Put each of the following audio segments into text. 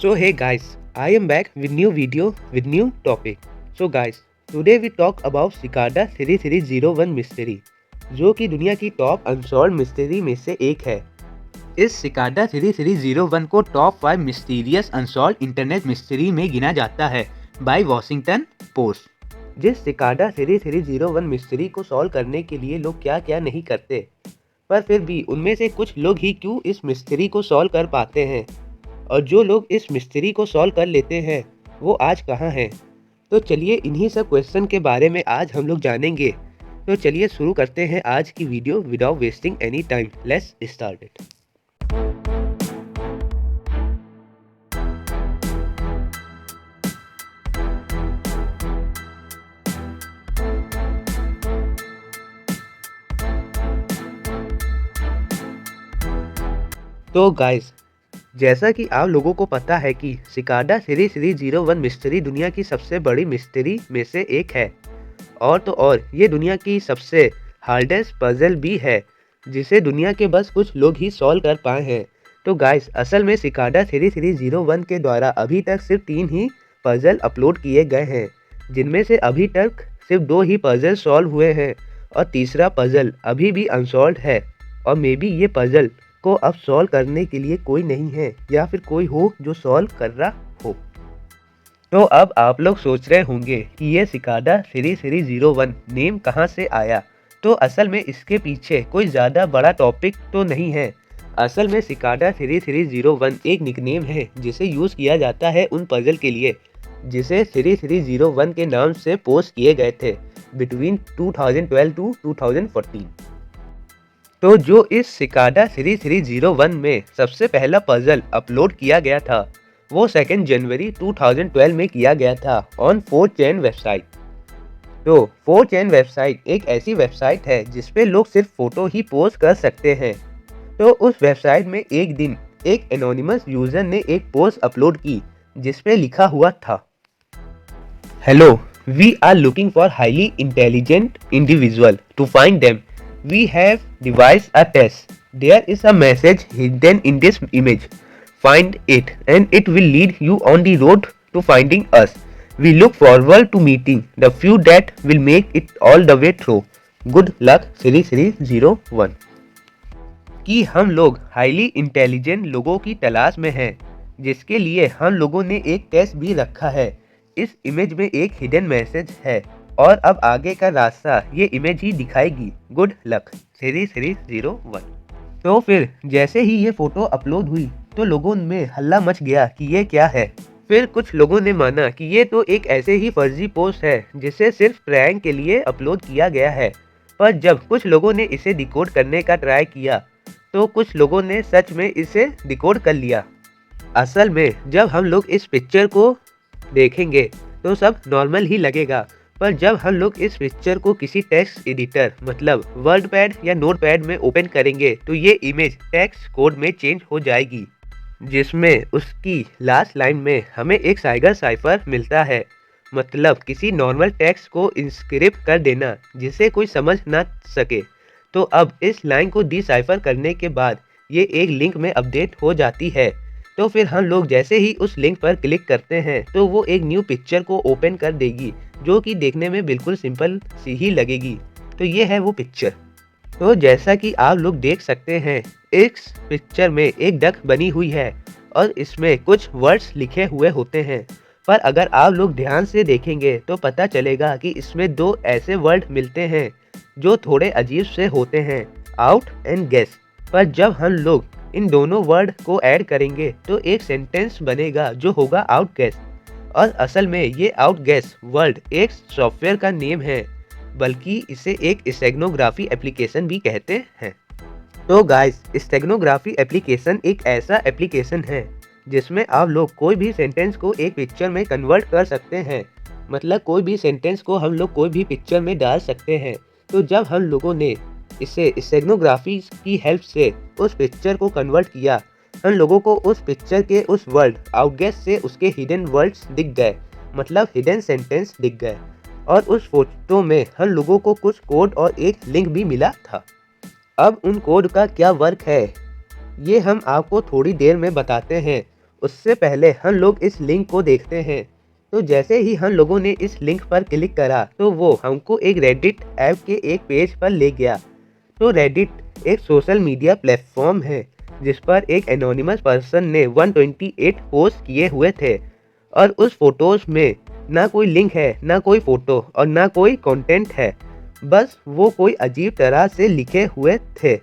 So hey guys, I am back with new video with new topic. So guys, today we talk about Cicada 3301 mystery, जो कि दुनिया की top unsolved mystery में से एक है। इस सिकाडा 3301 को top 5 mysterious unsolved internet mystery में गिना जाता है बाय वॉशिंगटन पोस्ट। जिस सिकाडा 3301 मिस्ट्री को सॉल्व करने के लिए लोग क्या क्या नहीं करते, पर फिर भी उनमें से कुछ लोग ही क्यों इस मिस्ट्री को सॉल्व कर पाते हैं, और जो लोग इस मिस्ट्री को सॉल्व कर लेते हैं वो आज कहाँ हैं। तो चलिए इन्हीं सब क्वेश्चन के बारे में आज हम लोग जानेंगे। तो चलिए शुरू करते हैं आज की video without wasting any time. Let's start it. तो गाइस, जैसा कि आप लोगों को पता है कि सिकाडा 3301 मिस्ट्री दुनिया की सबसे बड़ी मिस्ट्री में से एक है, और ये दुनिया की सबसे हार्डेस्ट पजल भी है, जिसे दुनिया के बस कुछ लोग ही सॉल्व कर पाए हैं। तो गाइस, असल में सिकाडा 3301 के द्वारा अभी तक सिर्फ 3 ही पजल अपलोड किए गए हैं, जिनमें से अभी तक सिर्फ 2 ही पजल सॉल्व हुए हैं और तीसरा पजल अभी भी अनसॉल्व है, और मे बी ये पजल को अब सॉल्व करने के लिए कोई नहीं है, या फिर कोई हो जो सॉल्व कर रहा हो। तो अब आप लोग सोच रहे होंगे कि ये सिकाडा 3301 नेम कहाँ से आया। तो असल में इसके पीछे कोई ज़्यादा बड़ा टॉपिक तो नहीं है। असल में सिकाडा 3301 एक निकनेम है जिसे यूज़ किया जाता है उन पजल के लिए जिसे 3301 के नाम से पोस्ट किए गए थे बिटवीन 2012 टू 2014। तो जो इस सिकाडा 3301 में सबसे पहला पजल अपलोड किया गया था वो 2 जनवरी 2012 में किया गया था ऑन 4chan वेबसाइट। तो 4chan वेबसाइट एक ऐसी वेबसाइट है जिसपे लोग सिर्फ फोटो ही पोस्ट कर सकते हैं। तो उस वेबसाइट में एक दिन एक एनोनिमस यूजर ने एक पोस्ट अपलोड की जिसपे लिखा हुआ था, hello, we are looking for highly intelligent individual to find them. We have devised a test. There is a message hidden in this image. Find it and it will lead you on the road to finding us. We look forward to meeting the few that will make it all the way through. Good luck 3301। कि हम लोग highly intelligent लोगों की तलाश में हैं, जिसके लिए हम लोगों ने एक टेस्ट भी रखा है। इस इमेज में एक हिडन मैसेज है और अब आगे का रास्ता ये इमेज ही दिखाएगी। Good luck 3301। तो फिर जैसे ही ये फोटो अपलोड हुई तो लोगों में हल्ला मच गया कि ये क्या है। फिर कुछ लोगों ने माना कि ये तो एक ऐसे ही फर्जी पोस्ट है जिसे सिर्फ प्रैंक के लिए अपलोड किया गया है। पर जब कुछ लोगों ने इसे डिकोड करने का ट्राई किया तो कुछ लोगों ने सच में इसे डिकोड कर लिया। असल में जब हम लोग इस पिक्चर को देखेंगे तो सब नॉर्मल ही लगेगा, पर जब हम लोग इस पिक्चर को किसी टेक्स्ट एडिटर मतलब वर्ड पैड या नोट पैड में ओपन करेंगे तो ये इमेज टेक्स्ट कोड में चेंज हो जाएगी, जिसमें उसकी लास्ट लाइन में हमें एक साइगर साइफर मिलता है, मतलब किसी नॉर्मल टेक्स्ट को इंस्क्रिप्ट कर देना जिसे कोई समझ ना सके। तो अब इस लाइन को डिसाइफर करने के बाद ये एक लिंक में अपडेट हो जाती है। तो फिर हम लोग जैसे ही उस लिंक पर क्लिक करते हैं तो वो एक न्यू पिक्चर को ओपन कर देगी, जो कि देखने में बिल्कुल सिंपल सी ही लगेगी। तो ये है वो पिक्चर। तो जैसा कि आप लोग देख सकते हैं, इस पिक्चर में एक डक बनी हुई है और इसमें कुछ वर्ड्स लिखे हुए होते हैं। पर अगर आप लोग ध्यान से देखेंगे तो पता चलेगा कि इसमें 2 ऐसे वर्ड मिलते हैं जो थोड़े अजीब से होते हैं, आउट एंड गेस। पर जब हम लोग इन दोनों वर्ड को ऐड करेंगे तो एक सेंटेंस बनेगा जो होगा आउट गैस। और असल में ये आउट गैस वर्ड एक सॉफ्टवेयर का नेम है, बल्कि इसे एक स्टेगनोग्राफी एप्लीकेशन भी कहते हैं। तो गाइस, स्टेगनोग्राफी एप्लीकेशन एक ऐसा एप्लीकेशन है जिसमें आप लोग कोई भी सेंटेंस को एक पिक्चर में कन्वर्ट कर सकते हैं, मतलब कोई भी सेंटेंस को हम लोग कोई भी पिक्चर में डाल सकते हैं। तो जब हम लोगों ने इसे स्टेगनोग्राफी की हेल्प से उस पिक्चर को कन्वर्ट किया, हम लोगों को उस पिक्चर के उस वर्ड आउटगेस से उसके हिडन वर्ड्स दिख गए, मतलब हिडन सेंटेंस दिख गए। और उस फोटो में हम लोगों को कुछ कोड और एक लिंक भी मिला था। अब उन कोड का क्या वर्क है ये हम आपको थोड़ी देर में बताते हैं। उससे पहले हम लोग इस लिंक को देखते हैं। तो जैसे ही हम लोगों ने इस लिंक पर क्लिक करा तो वो हमको एक रेडिट ऐप के एक पेज पर ले गया। तो रेडिट एक सोशल मीडिया प्लेटफॉर्म है जिस पर एक एनोनिमस पर्सन ने 128 पोस्ट किए हुए थे और उस फोटोज में ना कोई लिंक है, ना कोई फोटो और ना कोई कंटेंट है, बस वो कोई अजीब तरह से लिखे हुए थे।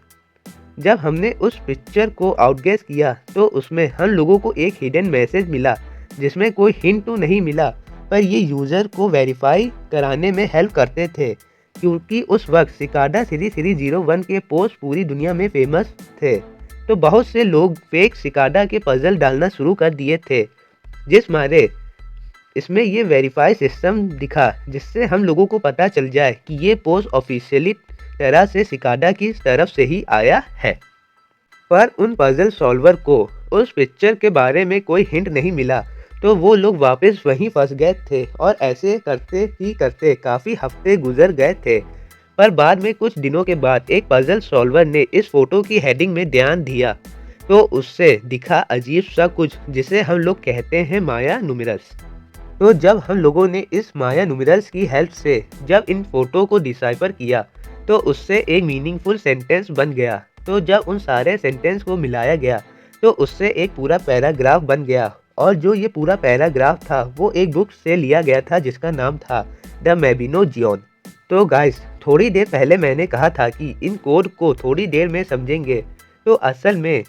जब हमने उस पिक्चर को आउटगेस किया तो उसमें हम लोगों को एक हिडन मैसेज मिला जिसमें कोई हिंट तो नहीं मिला, पर ये यूज़र को वेरीफाई कराने में हेल्प करते थे क्योंकि उस वक्त सिकाडा सीरीज 01 के पोस्ट पूरी दुनिया में फेमस थे। तो बहुत से लोग फेक सिकाडा के पजल डालना शुरू कर दिए थे, जिस मारे इसमें ये वेरीफाई सिस्टम दिखा जिससे हम लोगों को पता चल जाए कि ये पोस्ट ऑफिशियली तरह से सिकाडा की तरफ से ही आया है। पर उन पजल सॉल्वर को उस पिक्चर के बारे में कोई हिंट नहीं मिला, तो वो लोग वापस वहीं फंस गए थे और ऐसे करते ही करते काफ़ी हफ्ते गुजर गए थे। पर बाद में कुछ दिनों के बाद एक पजल सॉल्वर ने इस फोटो की हेडिंग में ध्यान दिया तो उससे दिखा अजीब सा कुछ जिसे हम लोग कहते हैं माया न्यूमेरल्स। तो जब हम लोगों ने इस माया न्यूमेरल्स की हेल्प से जब इन फोटो को डिसाइफर किया तो उससे एक मीनिंगफुल सेंटेंस बन गया। तो जब उन सारे सेंटेंस को मिलाया गया तो उससे एक पूरा पैराग्राफ बन गया और जो ये पूरा पैराग्राफ था वो एक बुक से लिया गया था जिसका नाम था द मैबिनोजियन। तो गाइस, थोड़ी देर पहले मैंने कहा था कि इन कोड को थोड़ी देर में समझेंगे, तो असल में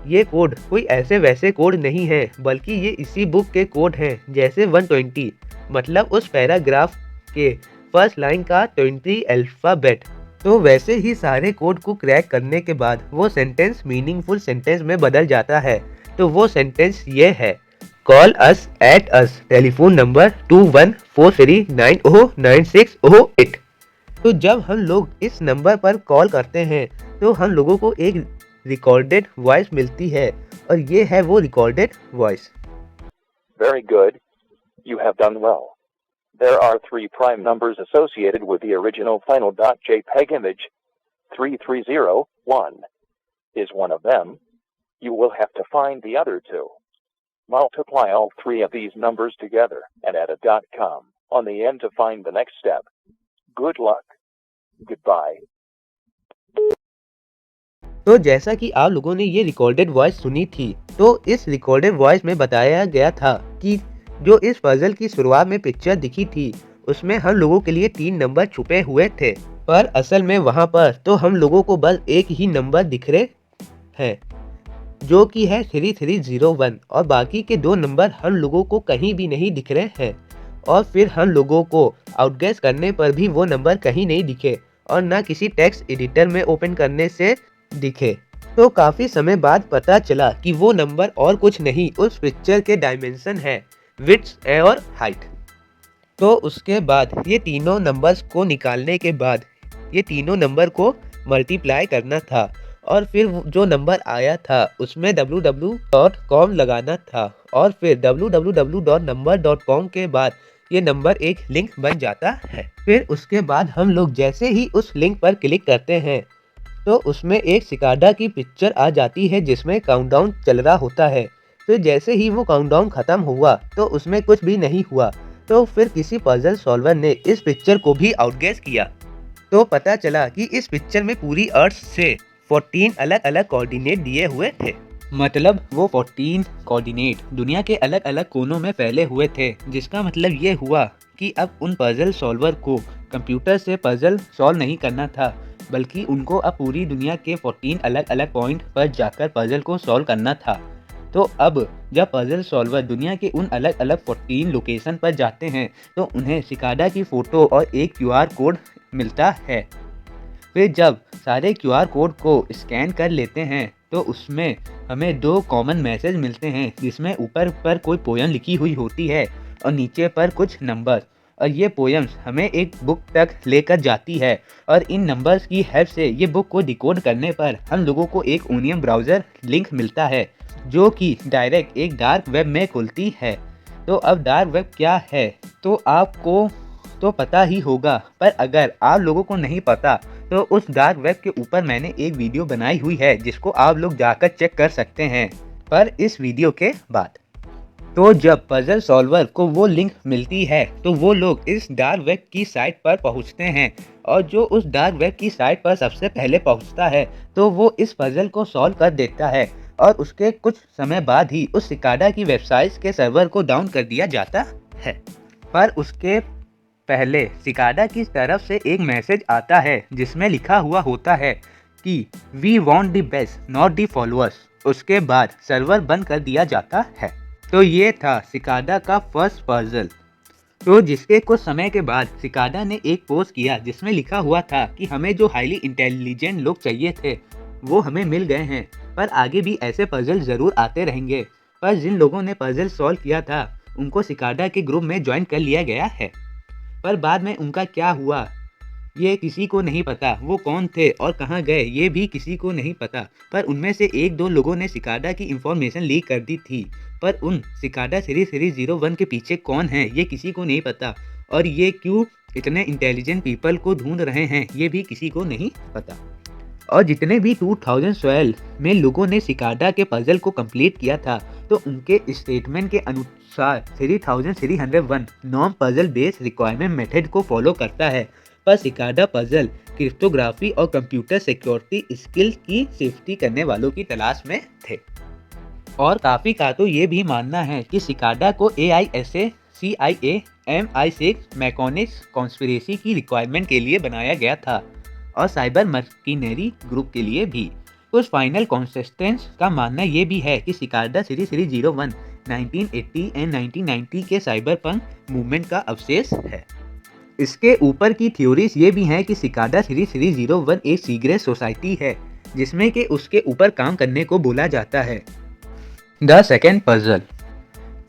ये कोड कोई ऐसे वैसे कोड नहीं है बल्कि ये इसी बुक के कोड हैं। जैसे 120 मतलब उस पैराग्राफ के फर्स्ट लाइन का 20 अल्फ़ाबेट। तो वैसे ही सारे कोड को क्रैक करने के बाद वो सेंटेंस मीनिंगफुल सेंटेंस में बदल जाता है। तो वो सेंटेंस ये है, call us at us, telephone number 2143909608। तो जब हम लोग इस नंबर पर कॉल करते हैं तो हम लोगों को एक रिकॉर्डेड वॉइस मिलती है और ये है वो recorded voice. Very good. You have done well. There are 3 prime numbers associated with the original final .jpeg image. 3301 is one of them. You will have to find the other 2. Multiply all 3 of these numbers together and add a .com on the end to find the next step. Good luck. Goodbye. तो जैसा कि आप लोगों ने ये recorded voice सुनी थी, तो इस रिकॉर्डेड वॉइस में बताया गया था कि जो इस पजल की शुरुआत में पिक्चर दिखी थी उसमें हम लोगों के लिए 3 नंबर छुपे हुए थे, पर असल में वहाँ पर तो हम लोगों को बस एक ही नंबर दिख रहे हैं जो कि है 3301 और बाकी के 2 नंबर हम लोगों को कहीं भी नहीं दिख रहे हैं। और फिर हम लोगों को आउटगेस करने पर भी वो नंबर कहीं नहीं दिखे और ना किसी टेक्स्ट एडिटर में ओपन करने से दिखे। तो काफ़ी समय बाद पता चला कि वो नंबर और कुछ नहीं उस पिक्चर के डायमेंशन है, विड्थ और हाइट। तो उसके बाद ये तीनों नंबर्स को निकालने के बाद ये तीनों नंबर को मल्टीप्लाई करना था और फिर जो नंबर आया था उसमें www.com लगाना था और फिर www.number.com के बाद ये नंबर एक लिंक बन जाता है। फिर उसके बाद हम लोग जैसे ही उस लिंक पर क्लिक करते हैं तो उसमें एक सिकाडा की पिक्चर आ जाती है जिसमें काउंटडाउन चल रहा होता है। फिर जैसे ही वो काउंटडाउन खत्म हुआ तो उसमें कुछ भी नहीं हुआ, तो फिर किसी पजल सॉल्वर ने इस पिक्चर को भी आउटगेस किया। तो पता चला कि इस पिक्चर में पूरी अर्थ से 14 अलग अलग कोऑर्डिनेट दिए हुए थे। मतलब वो 14 कोऑर्डिनेट दुनिया के अलग अलग कोनों में फैले हुए थे, जिसका मतलब ये हुआ कि अब उन पजल सॉल्वर को कंप्यूटर से पजल सॉल्व नहीं करना था, बल्कि उनको अब पूरी दुनिया के 14 अलग अलग पॉइंट पर जाकर पजल को सॉल्व करना था। तो अब जब पजल सॉल्वर दुनिया के उन अलग अलग 14 लोकेशन पर जाते हैं तो उन्हें सिकाडा की फ़ोटो और एक QR कोड मिलता है। फिर जब सारे QR कोड को स्कैन कर लेते हैं तो उसमें हमें 2 कॉमन मैसेज मिलते हैं, जिसमें ऊपर पर कोई पोयम लिखी हुई होती है और नीचे पर कुछ नंबर, और ये पोएम्स हमें एक बुक तक लेकर जाती है और इन नंबर्स की हेल्प से ये बुक को डिकोड करने पर हम लोगों को एक ओनियन ब्राउज़र लिंक मिलता है जो कि डायरेक्ट एक डार्क वेब में खुलती है। तो अब डार्क वेब क्या है तो आपको तो पता ही होगा, पर अगर आप लोगों को नहीं पता तो उस डार्क वेब के ऊपर मैंने एक वीडियो बनाई हुई है जिसको आप लोग जाकर चेक कर सकते हैं। पर इस वीडियो के बाद। तो जब पजल सॉल्वर को वो लिंक मिलती है तो वो लोग इस डार्क वेब की साइट पर पहुंचते हैं, और जो उस डार्क वेब की साइट पर सबसे पहले पहुंचता है तो वो इस पजल को सॉल्व कर देता है, और उसके कुछ समय बाद ही उस सिकाडा की वेबसाइट के सर्वर को डाउन कर दिया जाता है। पर उसके पहले सिकाडा की तरफ से एक मैसेज आता है जिसमें लिखा हुआ होता है कि we want the best not the followers. उसके बाद सर्वर बंद कर दिया जाता है। तो ये था सिकाडा का फर्स्ट पजल। तो जिसके कुछ समय के बाद सिकाडा ने एक पोस्ट किया जिसमें लिखा हुआ था कि हमें जो हाईली इंटेलिजेंट लोग चाहिए थे वो हमें मिल गए हैं, पर आगे भी ऐसे पजल ज़रूर आते रहेंगे। पर जिन लोगों ने पजल सॉल्व किया था उनको सिकाडा के ग्रुप में ज्वाइन कर लिया गया है, पर बाद में उनका क्या हुआ ये किसी को नहीं पता। वो कौन थे और कहाँ गए ये भी किसी को नहीं पता। पर उनमें से एक दो लोगों ने सिकाडा की इंफॉर्मेशन लीक कर दी थी, पर उन सिकाडा सीरीज 01 के पीछे कौन है ये किसी को नहीं पता, और ये क्यों इतने इंटेलिजेंट पीपल को ढूंढ रहे हैं ये भी किसी को नहीं पता। और जितने भी 2012 में लोगों ने सिकाडा के पजल को कंप्लीट किया था तो उनके स्टेटमेंट के अनुसार 3301 non puzzle based requirement method को फॉलो करता है, पर सिकाडा पजल क्रिप्टोग्राफी और कंप्यूटर सिक्योरिटी स्किल की सेफ्टी करने वालों की तलाश में थे। और काफ़ी का तो ये भी मानना है कि सिकाडा को AISA CIA MI6 मैकोनिक्स कॉन्स्पिरेसी की रिक्वायरमेंट के लिए बनाया गया था, और साइबर मर्किनरी ग्रुप के लिए भी। कुछ फाइनल कॉन्सिस्टेंट्स का मानना ये भी है कि सिकाडा सीरीज 01 1980 एंड 1990 के साइबर पंक मूवमेंट का अवशेष है। इसके ऊपर की थ्योरीज ये भी हैं कि सिकाडा सीरीज 01 एक सीक्रेट सोसाइटी है जिसमें कि उसके ऊपर काम करने को बोला जाता है। The second puzzle.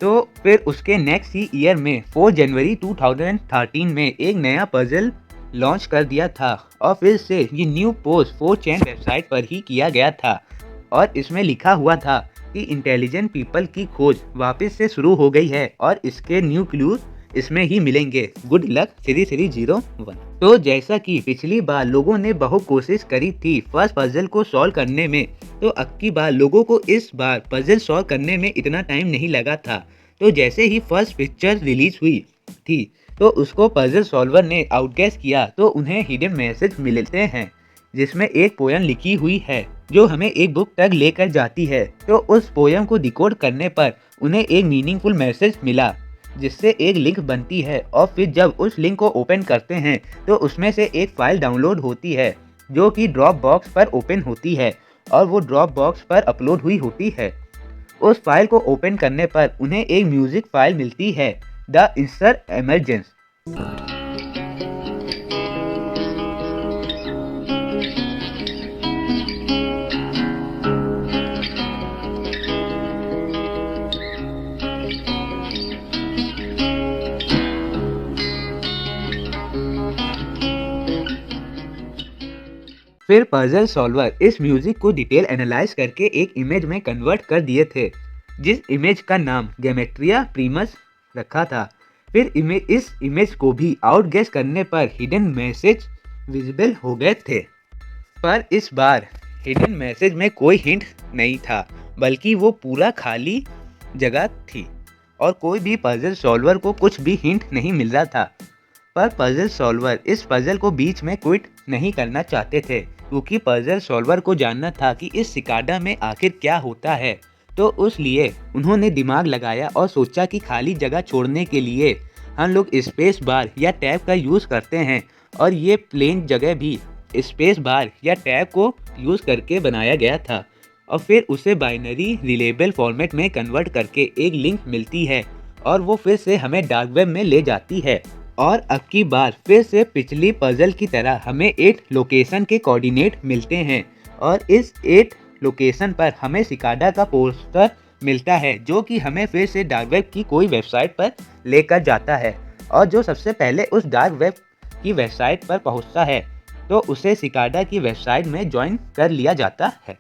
तो फिर उसके नेक्स्ट ही ईयर में 4 जनवरी 2013 में एक नया पजल लॉन्च कर दिया था, और फिर से ये न्यू पोस्ट 4chan वेबसाइट पर ही किया गया था, और इसमें लिखा हुआ था कि इंटेलिजेंट पीपल की खोज वापस से शुरू हो गई है और इसके न्यू क्लूज इसमें ही मिलेंगे। Good luck series 01। तो जैसा कि पिछली बार लोगों ने बहुत कोशिश करी थी फर्स्ट पजल को सॉल्व करने में, तो अब की बार लोगों को इस बार पजल सॉल्व करने में इतना टाइम नहीं लगा था। तो जैसे ही फर्स्ट पिक्चर रिलीज हुई थी तो उसको पजल सॉल्वर ने आउटगैस किया, तो उन्हें हिडन मैसेज मिलते हैं जिसमें एक पोयम लिखी हुई है जो हमें एक बुक तक लेकर जाती है। तो उस पोयम को डिकोड करने पर उन्हें एक मीनिंगफुल मैसेज मिला जिससे एक लिंक बनती है, और फिर जब उस लिंक को ओपन करते हैं तो उसमें से एक फाइल डाउनलोड होती है जो कि ड्रॉप बॉक्स पर ओपन होती है, और वो ड्रॉप बॉक्स पर अपलोड हुई होती है। उस फाइल को ओपन करने पर उन्हें एक म्यूजिक फाइल मिलती है, द इंसर एमरजेंस। फिर पजल सॉल्वर इस म्यूजिक को डिटेल एनालाइज करके एक इमेज में कन्वर्ट कर दिए थे, जिस इमेज का नाम गेमेट्रिया प्रीमस रखा था। फिर इस इमेज को भी आउटगेस करने पर हिडन मैसेज विजिबल हो गए थे, पर इस बार हिडन मैसेज में कोई हिंट नहीं था, बल्कि वो पूरा खाली जगह थी और कोई भी पजल सॉल्वर को कुछ भी हिंट नहीं मिल रहा था। पर पजल सॉल्वर इस पजल को बीच में क्विट नहीं करना चाहते थे, क्योंकि पजल सॉल्वर को जानना था कि इस सिकाडा में आखिर क्या होता है। तो उस लिए उन्होंने दिमाग लगाया और सोचा कि खाली जगह छोड़ने के लिए हम लोग स्पेस बार या टैब का यूज़ करते हैं, और ये प्लेन जगह भी स्पेस बार या टैब को यूज़ करके बनाया गया था, और फिर उसे बाइनरी रिलेबल फॉर्मेट में कन्वर्ट करके एक लिंक मिलती है, और वो फिर से हमें डार्क वेब में ले जाती है। और अब की बार फिर से पिछली पजल की तरह हमें 8 लोकेशन के कोऑर्डिनेट मिलते हैं, और इस 8 लोकेशन पर हमें सिकाडा का पोस्टर मिलता है जो कि हमें फिर से डार्क वेब की कोई वेबसाइट पर लेकर जाता है, और जो सबसे पहले उस डार्क वेब की वेबसाइट पर पहुंचता है तो उसे सिकाडा की वेबसाइट में ज्वाइन कर लिया जाता है।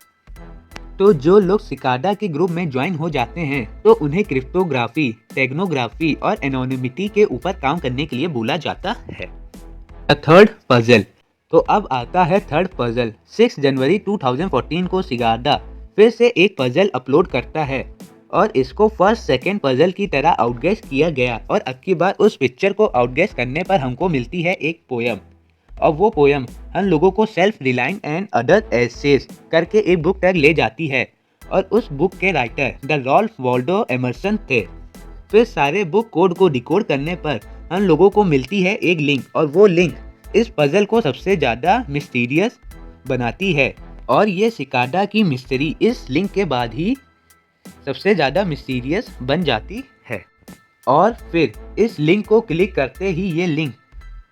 तो जो लोग सिकाडा के ग्रुप में ज्वाइन हो जाते हैं तो उन्हें क्रिप्टोग्राफी, टेक्नोग्राफी और एनोनिमिटी के ऊपर काम करने के लिए बोला जाता है। Third puzzle. तो अब आता है थर्ड पजल। 6 जनवरी 2014 को सिकाडा फिर से एक पजल अपलोड करता है और इसको फर्स्ट सेकेंड पजल की तरह आउटगेस किया गया और अब की बार उस पिक्चर को आउटगेस करने पर हमको मिलती है एक पोयम। और वो पोयम हम लोगों को self relying and other essays करके एक बुक तक ले जाती है और उस बुक के writer the Ralph Waldo Emerson थे। फिर सारे बुक कोड को डिकोड करने पर हम लोगों को मिलती है एक लिंक और वो लिंक इस पजल को सबसे ज़्यादा मिस्टीरियस बनाती है और ये सिकाडा की मिस्ट्री इस लिंक के बाद ही सबसे ज़्यादा मिस्टीरियस बन जाती है। और फिर इस लिंक को क्लिक करते ही ये लिंक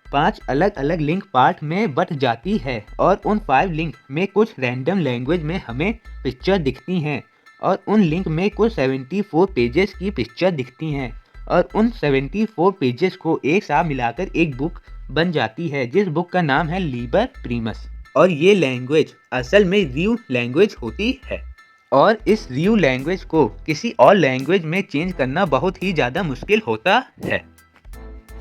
5 अलग अलग लिंक पार्ट में बट जाती है और उन 5 लिंक में कुछ रैंडम लैंग्वेज में हमें पिक्चर दिखती हैं और उन लिंक में कुछ 74 पेजेस की पिक्चर दिखती हैं और उन 74 पेजेस को एक साथ मिलाकर एक बुक बन जाती है जिस बुक का नाम है लीबर प्रीमस। और ये लैंग्वेज असल में रियू लैंग्वेज होती है और इस रियू लैंग्वेज को किसी और लैंग्वेज में चेंज करना बहुत ही ज़्यादा मुश्किल होता है।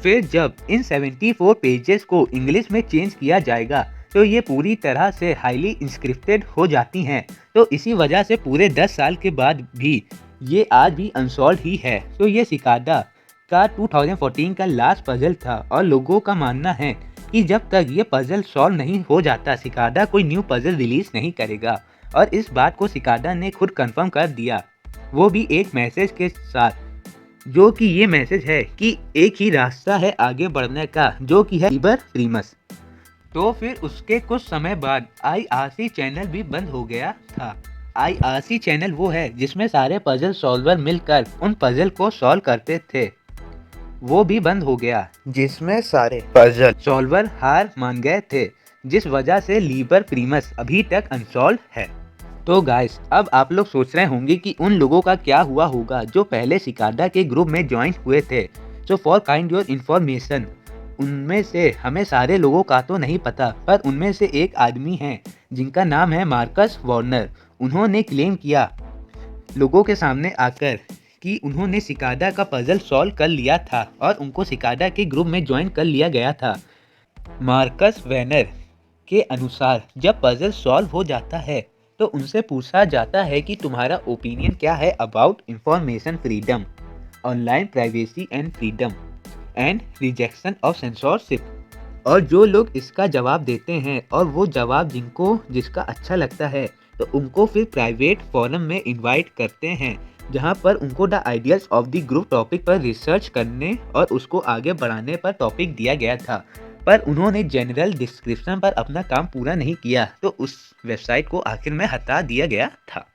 फिर जब इन 74 पेजेस को इंग्लिश में चेंज किया जाएगा तो ये पूरी तरह से हाईली इंस्क्रिप्टेड हो जाती हैं। तो इसी वजह से पूरे 10 साल के बाद भी ये आज भी अनसॉल्व ही है। तो ये सिकाडा का 2014 का लास्ट पजल था और लोगों का मानना है कि जब तक ये पजल सॉल्व नहीं हो जाता सिकाडा कोई न्यू पजल रिलीज नहीं करेगा। और इस बात को सिकाडा ने खुद कंफर्म कर दिया, वो भी एक मैसेज के साथ, जो कि ये मैसेज है कि एक ही रास्ता है आगे बढ़ने का जो कि है लीबर प्रीमस। तो फिर उसके कुछ समय बाद IRC चैनल भी बंद हो गया था। IRC चैनल वो है जिसमें सारे पजल सॉल्वर मिलकर उन पजल को सॉल्व करते थे, वो भी बंद हो गया जिसमें सारे पजल सॉल्वर हार मान गए थे, जिस वजह से लीबर प्रीमस अभी तक अनसॉल्व है। तो गाइस अब आप लोग सोच रहे होंगे कि उन लोगों का क्या हुआ होगा जो पहले सिकाडा के ग्रुप में ज्वाइन हुए थे। So for kind your information, उनमें से हमें सारे लोगों का तो नहीं पता पर उनमें से एक आदमी है जिनका नाम है मार्कस वार्नर। उन्होंने क्लेम किया लोगों के सामने आकर कि उन्होंने सिकाडा का पजल सॉल्व कर लिया था और उनको सिकाडा के ग्रुप में ज्वाइन कर लिया गया था। मार्कस वेनर के अनुसार जब पजल सॉल्व हो जाता है तो उनसे पूछा जाता है कि तुम्हारा ओपिनियन क्या है about information freedom, online privacy and freedom and rejection of censorship. और जो लोग इसका जवाब देते हैं और वो जवाब जिसका अच्छा लगता है तो उनको फिर प्राइवेट फोरम में इनवाइट करते हैं जहां पर उनको the ideas of the group topic पर रिसर्च करने और उसको आगे बढ़ाने पर टॉपिक दिया गया था। पर उन्होंने जनरल डिस्क्रिप्शन पर अपना काम पूरा नहीं किया तो उस वेबसाइट को आखिर में हटा दिया गया था।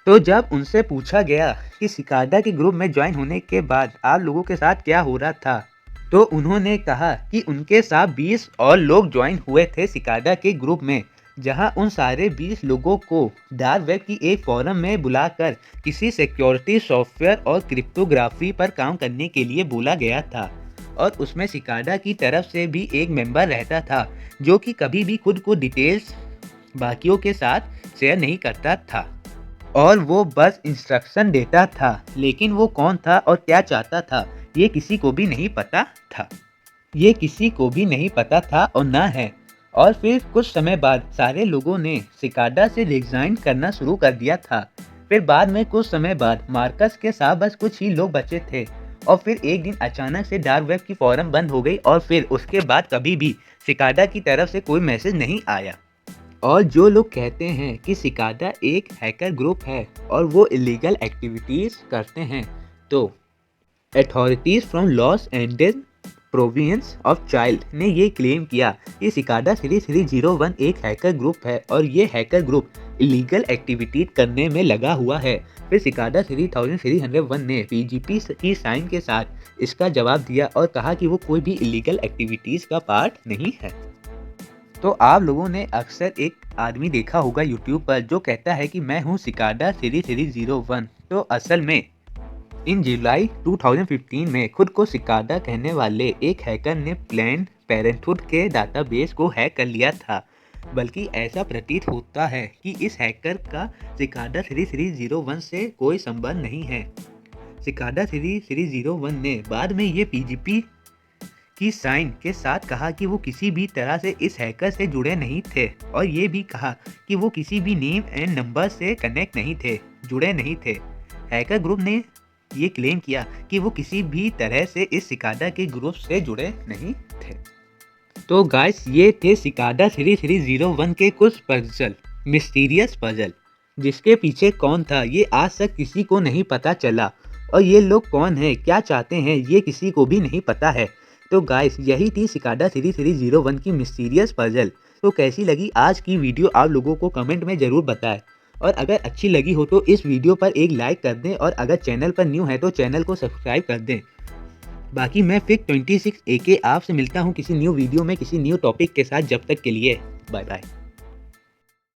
तो जब उनसे पूछा गया कि सिकाडा के ग्रुप में ज्वाइन होने के बाद आप लोगों के साथ क्या हो रहा था तो उन्होंने कहा कि उनके साथ 20 और लोग ज्वाइन हुए थे सिकाडा के ग्रुप में, जहां उन सारे 20 लोगों को डार्क वेब की एक फोरम में बुलाकर किसी सिक्योरिटी सॉफ्टवेयर और क्रिप्टोग्राफी पर काम करने के लिए बोला गया था। और उसमें सिकाडा की तरफ से भी एक मेंबर रहता था जो कि कभी भी खुद को डिटेल्स बाकियों के साथ शेयर नहीं करता था और वो बस इंस्ट्रक्शन देता था, लेकिन वो कौन था और क्या चाहता था ये किसी को भी नहीं पता था और ना है। और फिर कुछ समय बाद सारे लोगों ने सिकाडा से रिजाइन करना शुरू कर दिया था। फिर बाद में कुछ समय बाद मार्कस के साथ बस कुछ ही लोग बचे थे और फिर एक दिन अचानक से डार्क वेब की फोरम बंद हो गई और फिर उसके बाद कभी भी सिकाडा की तरफ से कोई मैसेज नहीं आया। और जो लोग कहते हैं कि सिकाडा एक हैकर ग्रुप है और वो इलीगल एक्टिविटीज करते हैं, तो authorities from Los Angeles province of child ने ये क्लेम किया कि सिकाडा 3301 एक हैकर ग्रुप है और ये हैकर ग्रुप इलीगल एक्टिविटीज करने में लगा हुआ है। फिर सिकाडा 3301 ने PGP की साइन के साथ इसका जवाब दिया और कहा कि वो कोई भी इलीगल एक्टिविटीज का पार्ट नहीं है। तो आप लोगों ने अक्सर एक आदमी देखा होगा YouTube पर जो कहता है कि मैं हूँ सिकाडा 3301। तो असल में इन जुलाई 2015 में खुद को सिकाडा कहने वाले एक हैकर ने प्लान्ड पेरेंटहुड के डाटाबेस को हैक कर लिया था। बल्कि ऐसा प्रतीत होता है कि इस हैकर का सिकाडा 3301 से कोई संबंध नहीं है। सिकाडा 3301 ने बाद में ये PGP की साइन के साथ कहा कि वो किसी भी तरह से इस हैकर से जुड़े नहीं थे और ये भी कहा कि वो किसी भी नेम एंड नंबर से कनेक्ट नहीं थे, जुड़े नहीं थे। हैकर ग्रुप ने ये क्लेम किया कि वो किसी भी तरह से इस सिकाडा के ग्रुप से जुड़े नहीं थे। तो गाइस ये थे सिकाडा 3301 के कुछ पजल, मिस्टीरियस पजल, जिसके पीछे कौन था ये आज तक किसी को नहीं पता चला और ये लोग कौन हैं, क्या चाहते हैं, ये किसी को भी नहीं पता है। तो गाइस यही थी सिकाडा 3301 की मिस्टीरियस पजल। तो कैसी लगी आज की वीडियो आप लोगों को कमेंट में ज़रूर बताएं और अगर अच्छी लगी हो तो इस वीडियो पर एक लाइक कर दें और अगर चैनल पर न्यू है तो चैनल को सब्सक्राइब कर दें। बाकी मैं फिक 26 AK आपसे मिलता हूँ किसी न्यू वीडियो में किसी न्यू टॉपिक के साथ। जब तक के लिए बाय बाय।